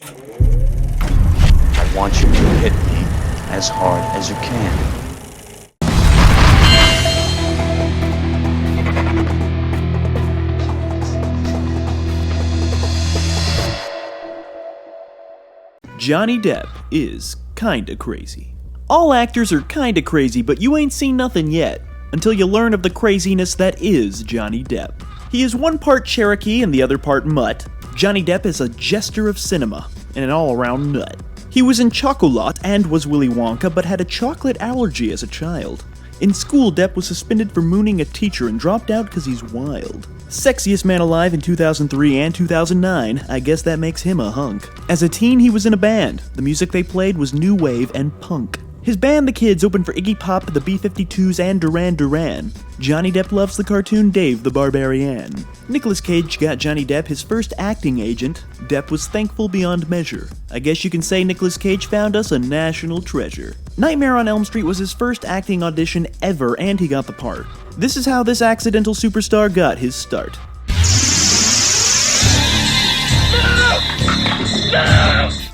I want you to hit me as hard as you can. Johnny Depp is kinda crazy. All actors are kinda crazy, but you ain't seen nothing yet until you learn of the craziness that is Johnny Depp. He is one part Cherokee and the other part mutt. Johnny Depp is a jester of cinema and an all-around nut. He was in Chocolat and was Willy Wonka, but had a chocolate allergy as a child. In school, Depp was suspended for mooning a teacher and dropped out because he's wild. Sexiest man alive in 2003 and 2009, I guess that makes him a hunk. As a teen, he was in a band. The music they played was new wave and punk. His band, The Kids, opened for Iggy Pop, the B-52s, and Duran Duran. Johnny Depp loves the cartoon Dave the Barbarian. Nicolas Cage got Johnny Depp his first acting agent. Depp was thankful beyond measure. I guess you can say Nicolas Cage found us a national treasure. Nightmare on Elm Street was his first acting audition ever, and he got the part. This is how this accidental superstar got his start.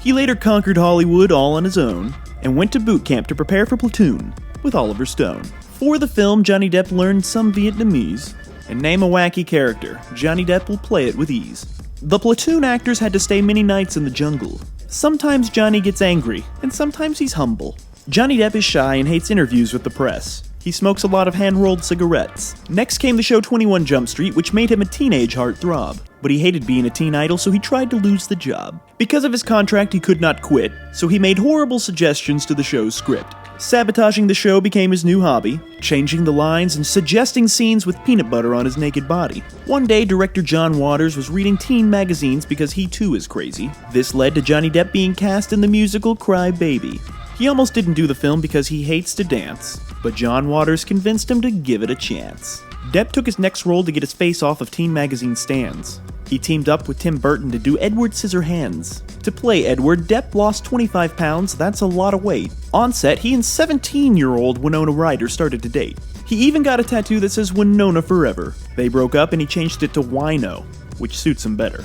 He later conquered Hollywood all on his own, and went to boot camp to prepare for Platoon with Oliver Stone. For the film, Johnny Depp learned some Vietnamese, and name a wacky character, Johnny Depp will play it with ease. The Platoon actors had to stay many nights in the jungle. Sometimes Johnny gets angry, and sometimes he's humble. Johnny Depp is shy and hates interviews with the press. He smokes a lot of hand-rolled cigarettes. Next came the show 21 Jump Street, which made him a teenage heartthrob. But he hated being a teen idol, so he tried to lose the job. Because of his contract, he could not quit, so he made horrible suggestions to the show's script. Sabotaging the show became his new hobby, changing the lines and suggesting scenes with peanut butter on his naked body. One day, director John Waters was reading teen magazines because he too is crazy. This led to Johnny Depp being cast in the musical Cry Baby. He almost didn't do the film because he hates to dance, but John Waters convinced him to give it a chance. Depp took his next role to get his face off of teen magazine stands. He teamed up with Tim Burton to do Edward Scissorhands. To play Edward, Depp lost 25 pounds, that's a lot of weight. On set, he and 17-year-old Winona Ryder started to date. He even got a tattoo that says Winona Forever. They broke up and he changed it to Wino, which suits him better.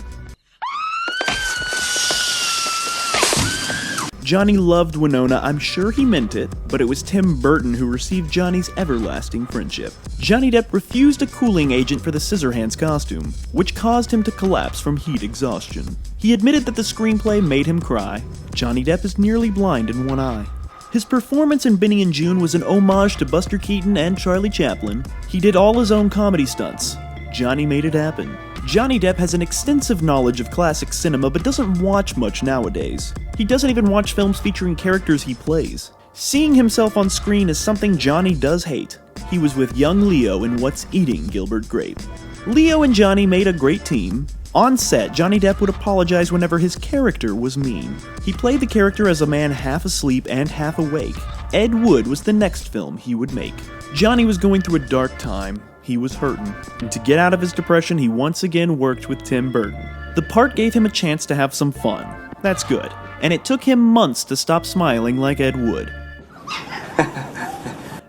Johnny loved Winona, I'm sure he meant it, but it was Tim Burton who received Johnny's everlasting friendship. Johnny Depp refused a cooling agent for the Scissorhands costume, which caused him to collapse from heat exhaustion. He admitted that the screenplay made him cry. Johnny Depp is nearly blind in one eye. His performance in Benny and June was an homage to Buster Keaton and Charlie Chaplin. He did all his own comedy stunts. Johnny made it happen. Johnny Depp has an extensive knowledge of classic cinema but doesn't watch much nowadays. He doesn't even watch films featuring characters he plays. Seeing himself on screen is something Johnny does hate. He was with young Leo in What's Eating Gilbert Grape. Leo and Johnny made a great team. On set, Johnny Depp would apologize whenever his character was mean. He played the character as a man half asleep and half awake. Ed Wood was the next film he would make. Johnny was going through a dark time. He was hurting. And to get out of his depression, he once again worked with Tim Burton. The part gave him a chance to have some fun. That's good. And it took him months to stop smiling like Ed Wood.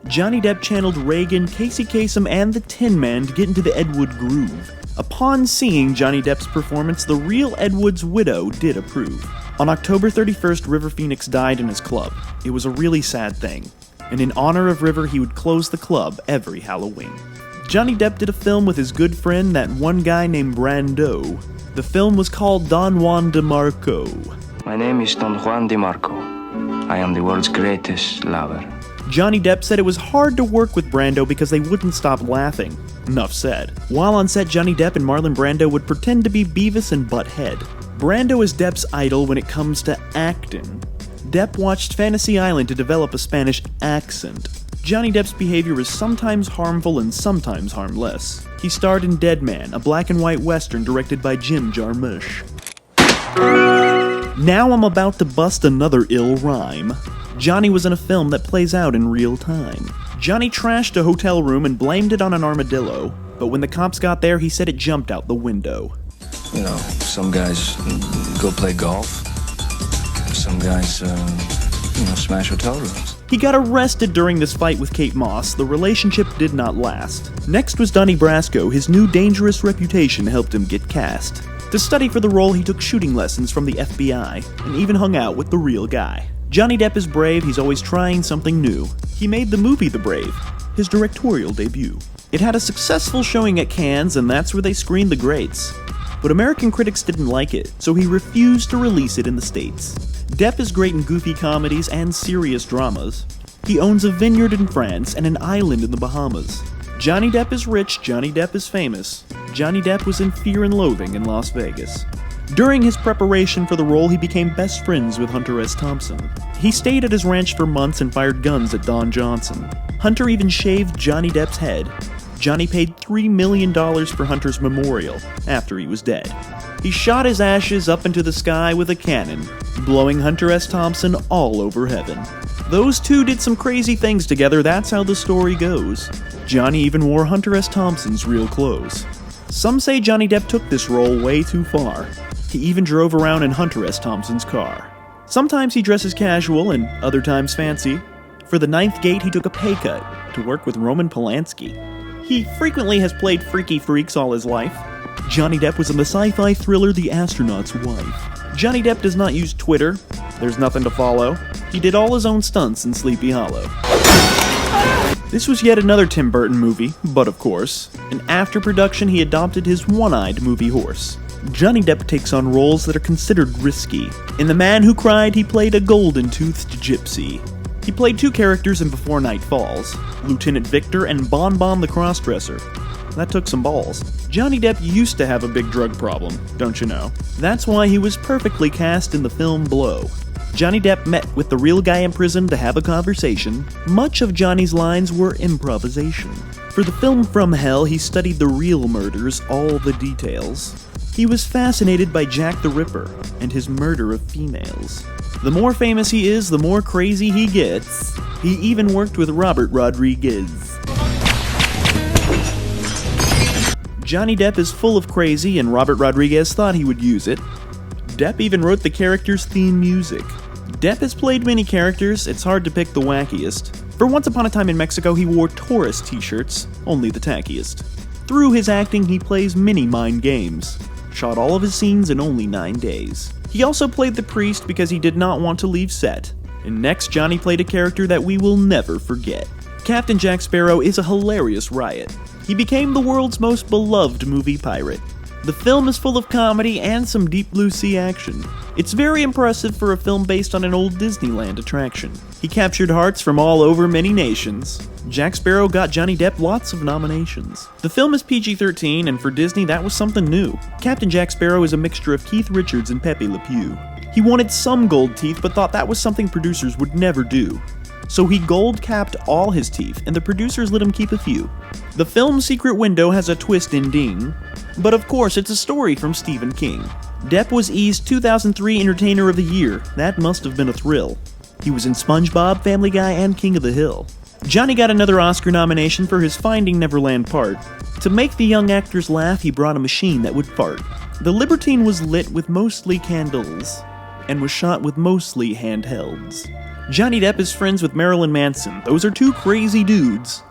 Johnny Depp channeled Reagan, Casey Kasem, and the Tin Man to get into the Ed Wood groove. Upon seeing Johnny Depp's performance, the real Ed Wood's widow did approve. On October 31st, River Phoenix died in his club. It was a really sad thing. And in honor of River, he would close the club every Halloween. Johnny Depp did a film with his good friend, that one guy named Brando. The film was called Don Juan de Marco. My name is Don Juan de Marco. I am the world's greatest lover. Johnny Depp said it was hard to work with Brando because they wouldn't stop laughing. Enough said. While on set, Johnny Depp and Marlon Brando would pretend to be Beavis and Butt-Head. Brando is Depp's idol when it comes to acting. Depp watched Fantasy Island to develop a Spanish accent. Johnny Depp's behavior is sometimes harmful and sometimes harmless. He starred in Dead Man, a black and white western directed by Jim Jarmusch. Now I'm about to bust another ill rhyme. Johnny was in a film that plays out in real time. Johnny trashed a hotel room and blamed it on an armadillo, but when the cops got there, he said it jumped out the window. You know, some guys go play golf. Some guys, smash hotel rooms. He got arrested during this fight with Kate Moss. The relationship did not last. Next was Donnie Brasco. His new dangerous reputation helped him get cast. To study for the role, he took shooting lessons from the FBI, and even hung out with the real guy. Johnny Depp is brave, he's always trying something new. He made the movie The Brave, his directorial debut. It had a successful showing at Cannes, and that's where they screened the greats. But American critics didn't like it, so he refused to release it in the States. Depp is great in goofy comedies and serious dramas. He owns a vineyard in France and an island in the Bahamas. Johnny Depp is rich, Johnny Depp is famous. Johnny Depp was in Fear and Loathing in Las Vegas. During his preparation for the role, he became best friends with Hunter S. Thompson. He stayed at his ranch for months and fired guns at Don Johnson. Hunter even shaved Johnny Depp's head. Johnny paid $3 million for Hunter's memorial after he was dead. He shot his ashes up into the sky with a cannon, blowing Hunter S. Thompson all over heaven. Those two did some crazy things together, that's how the story goes. Johnny even wore Hunter S. Thompson's real clothes. Some say Johnny Depp took this role way too far. He even drove around in Hunter S. Thompson's car. Sometimes he dresses casual and other times fancy. For The Ninth Gate, he took a pay cut to work with Roman Polanski. He frequently has played freaky freaks all his life. Johnny Depp was in the sci-fi thriller The Astronaut's Wife. Johnny Depp does not use Twitter. There's nothing to follow. He did all his own stunts in Sleepy Hollow. This was yet another Tim Burton movie, but of course, and after production he adopted his one-eyed movie horse. Johnny Depp takes on roles that are considered risky. In The Man Who Cried, he played a golden-toothed gypsy. He played two characters in Before Night Falls, Lieutenant Victor and Bon Bon the Crossdresser. That took some balls. Johnny Depp used to have a big drug problem, don't you know? That's why he was perfectly cast in the film Blow. Johnny Depp met with the real guy in prison to have a conversation. Much of Johnny's lines were improvisation. For the film From Hell, he studied the real murders, all the details. He was fascinated by Jack the Ripper and his murder of females. The more famous he is, the more crazy he gets. He even worked with Robert Rodriguez. Johnny Depp is full of crazy, and Robert Rodriguez thought he would use it. Depp even wrote the character's theme music. Depp has played many characters, it's hard to pick the wackiest. For Once Upon a Time in Mexico, he wore Taurus t-shirts, only the tackiest. Through his acting, he plays many mind games. Shot all of his scenes in only 9 days. He also played the priest because he did not want to leave set. And next, Johnny played a character that we will never forget. Captain Jack Sparrow is a hilarious riot. He became the world's most beloved movie pirate. The film is full of comedy and some deep blue sea action. It's very impressive for a film based on an old Disneyland attraction. He captured hearts from all over many nations. Jack Sparrow got Johnny Depp lots of nominations. The film is PG-13, and for Disney that was something new. Captain Jack Sparrow is a mixture of Keith Richards and Pepe Le Pew. He wanted some gold teeth, but thought that was something producers would never do. So he gold-capped all his teeth, and the producers let him keep a few. The film's secret window has a twist ending, but of course it's a story from Stephen King. Depp was E's 2003 Entertainer of the Year. That must have been a thrill. He was in SpongeBob, Family Guy, and King of the Hill. Johnny got another Oscar nomination for his Finding Neverland part. To make the young actors laugh, he brought a machine that would fart. The Libertine was lit with mostly candles, and was shot with mostly handhelds. Johnny Depp is friends with Marilyn Manson. Those are two crazy dudes.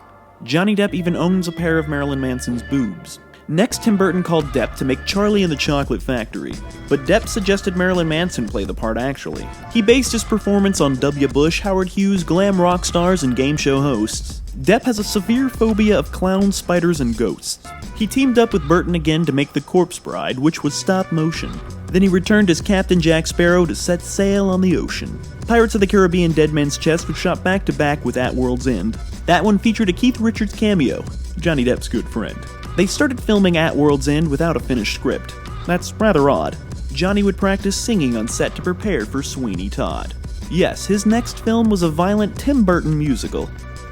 Johnny Depp even owns a pair of Marilyn Manson's boobs. Next, Tim Burton called Depp to make Charlie and the Chocolate Factory, but Depp suggested Marilyn Manson play the part actually. He based his performance on W. Bush, Howard Hughes, glam rock stars, and game show hosts. Depp has a severe phobia of clowns, spiders, and ghosts. He teamed up with Burton again to make The Corpse Bride, which was stop motion. Then he returned as Captain Jack Sparrow to set sail on the ocean. Pirates of the Caribbean Dead Man's Chest was shot back-to-back with At World's End. That one featured a Keith Richards cameo, Johnny Depp's good friend. They started filming At World's End without a finished script. That's rather odd. Johnny would practice singing on set to prepare for Sweeney Todd. Yes, his next film was a violent Tim Burton musical.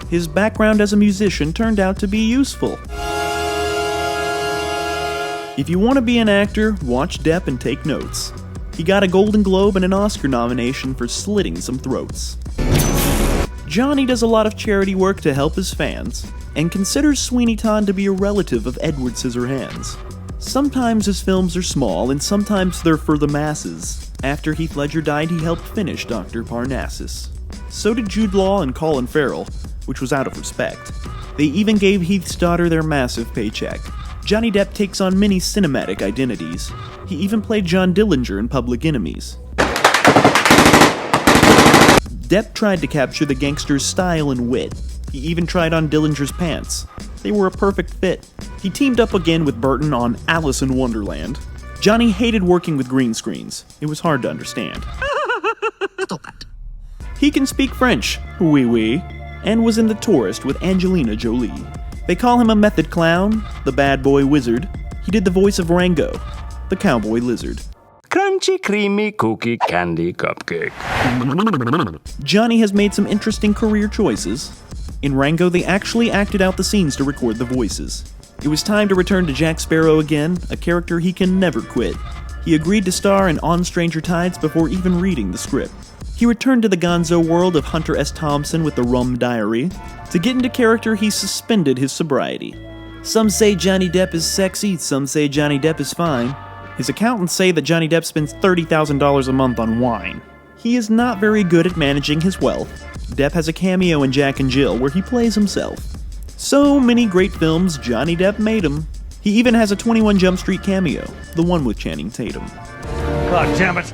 His background as a musician turned out to be useful. If you want to be an actor, watch Depp and take notes. He got a Golden Globe and an Oscar nomination for slitting some throats. Johnny does a lot of charity work to help his fans, and considers Sweeney Todd to be a relative of Edward Scissorhands. Sometimes his films are small, and sometimes they're for the masses. After Heath Ledger died, he helped finish Dr. Parnassus. So did Jude Law and Colin Farrell, which was out of respect. They even gave Heath's daughter their massive paycheck. Johnny Depp takes on many cinematic identities. He even played John Dillinger in Public Enemies. Depp tried to capture the gangster's style and wit. He even tried on Dillinger's pants. They were a perfect fit. He teamed up again with Burton on Alice in Wonderland. Johnny hated working with green screens. It was hard to understand. He can speak French, oui, and was in The Tourist with Angelina Jolie. They call him a method clown, the bad boy wizard. He did the voice of Rango, the cowboy lizard. Crunchy, creamy, cookie, candy, cupcake. Johnny has made some interesting career choices. In Rango, they actually acted out the scenes to record the voices. It was time to return to Jack Sparrow again, a character he can never quit. He agreed to star in On Stranger Tides before even reading the script. He returned to the gonzo world of Hunter S. Thompson with the Rum Diary. To get into character, he suspended his sobriety. Some say Johnny Depp is sexy, some say Johnny Depp is fine. His accountants say that Johnny Depp spends $30,000 a month on wine. He is not very good at managing his wealth. Depp has a cameo in Jack and Jill where he plays himself. So many great films, Johnny Depp made them. He even has a 21 Jump Street cameo, the one with Channing Tatum. God damn it!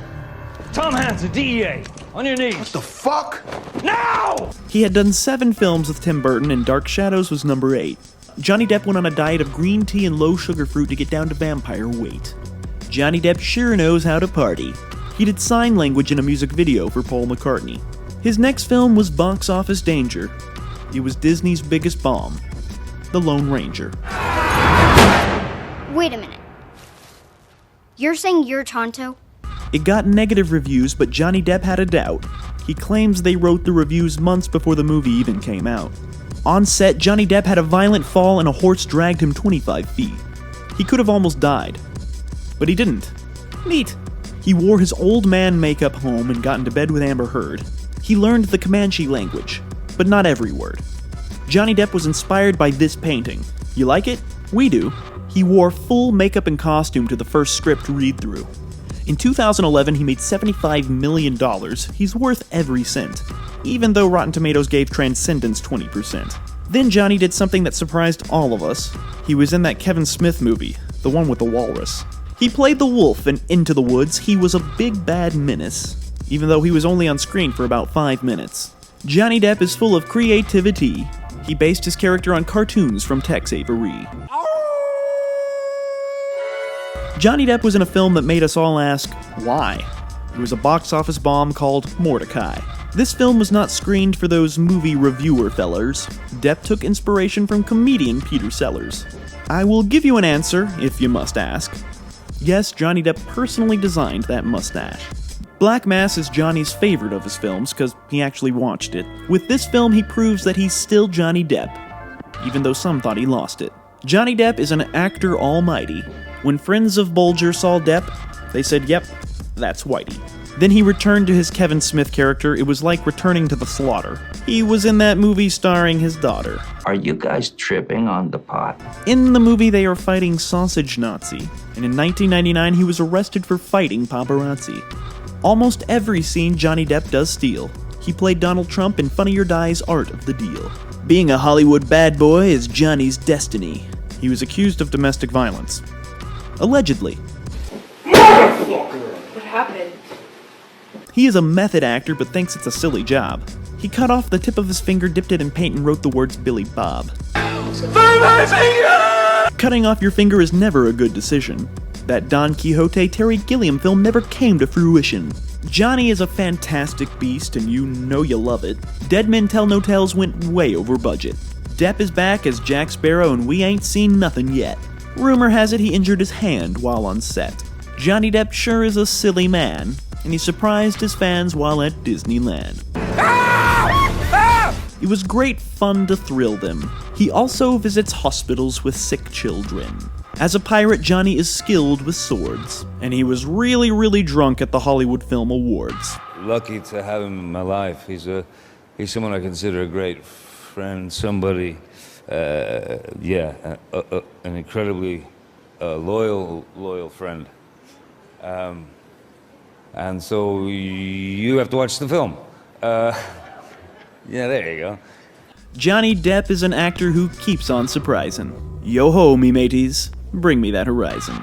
Tom Hanks, DEA, on your knees. What the fuck? Now! He had done 7 films with Tim Burton, and Dark Shadows was number 8. Johnny Depp went on a diet of green tea and low sugar fruit to get down to vampire weight. Johnny Depp sure knows how to party. He did sign language in a music video for Paul McCartney. His next film was Box Office Danger. It was Disney's biggest bomb, The Lone Ranger. Wait a minute. You're saying you're Tonto? It got negative reviews, but Johnny Depp had a doubt. He claims they wrote the reviews months before the movie even came out. On set, Johnny Depp had a violent fall and a horse dragged him 25 feet. He could have almost died. But he didn't. Neat. He wore his old man makeup home and got into bed with Amber Heard. He learned the Comanche language, but not every word. Johnny Depp was inspired by this painting. You like it? We do. He wore full makeup and costume to the first script read-through. In 2011, he made $75 million. He's worth every cent, even though Rotten Tomatoes gave Transcendence 20%. Then Johnny did something that surprised all of us. He was in that Kevin Smith movie, the one with the walrus. He played the wolf in Into the Woods. He was a big bad menace, even though he was only on screen for about 5 minutes. Johnny Depp is full of creativity. He based his character on cartoons from Tex Avery. Johnny Depp was in a film that made us all ask, why? It was a box office bomb called Mordecai. This film was not screened for those movie reviewer fellers. Depp took inspiration from comedian Peter Sellers. I will give you an answer, if you must ask. Yes, Johnny Depp personally designed that mustache. Black Mass is Johnny's favorite of his films because he actually watched it. With this film, he proves that he's still Johnny Depp, even though some thought he lost it. Johnny Depp is an actor almighty. When friends of Bulger saw Depp, they said, yep, that's Whitey. Then he returned to his Kevin Smith character. It was like returning to the slaughter. He was in that movie starring his daughter. Are you guys tripping on the pot? In the movie, they are fighting Sausage Nazi, and in 1999, he was arrested for fighting paparazzi. Almost every scene Johnny Depp does steal. He played Donald Trump in Funny or Die's Art of the Deal. Being a Hollywood bad boy is Johnny's destiny. He was accused of domestic violence. Allegedly. What happened? He is a method actor but thinks it's a silly job. He cut off the tip of his finger, dipped it in paint, and wrote the words Billy Bob. Cutting off your finger is never a good decision. That Don Quixote Terry Gilliam film never came to fruition. Johnny is a fantastic beast, and you know you love it. Dead Men Tell No Tales went way over budget. Depp is back as Jack Sparrow, and we ain't seen nothing yet. Rumor has it he injured his hand while on set. Johnny Depp sure is a silly man, and he surprised his fans while at Disneyland. It was great fun to thrill them. He also visits hospitals with sick children. As a pirate, Johnny is skilled with swords, and he was really drunk at the Hollywood Film Awards. Lucky to have him in my life. He's someone I consider a great friend, somebody, an incredibly loyal friend. And so you have to watch the film. Yeah, there you go. Johnny Depp is an actor who keeps on surprising. Yo ho, me mateys. Bring me that horizon.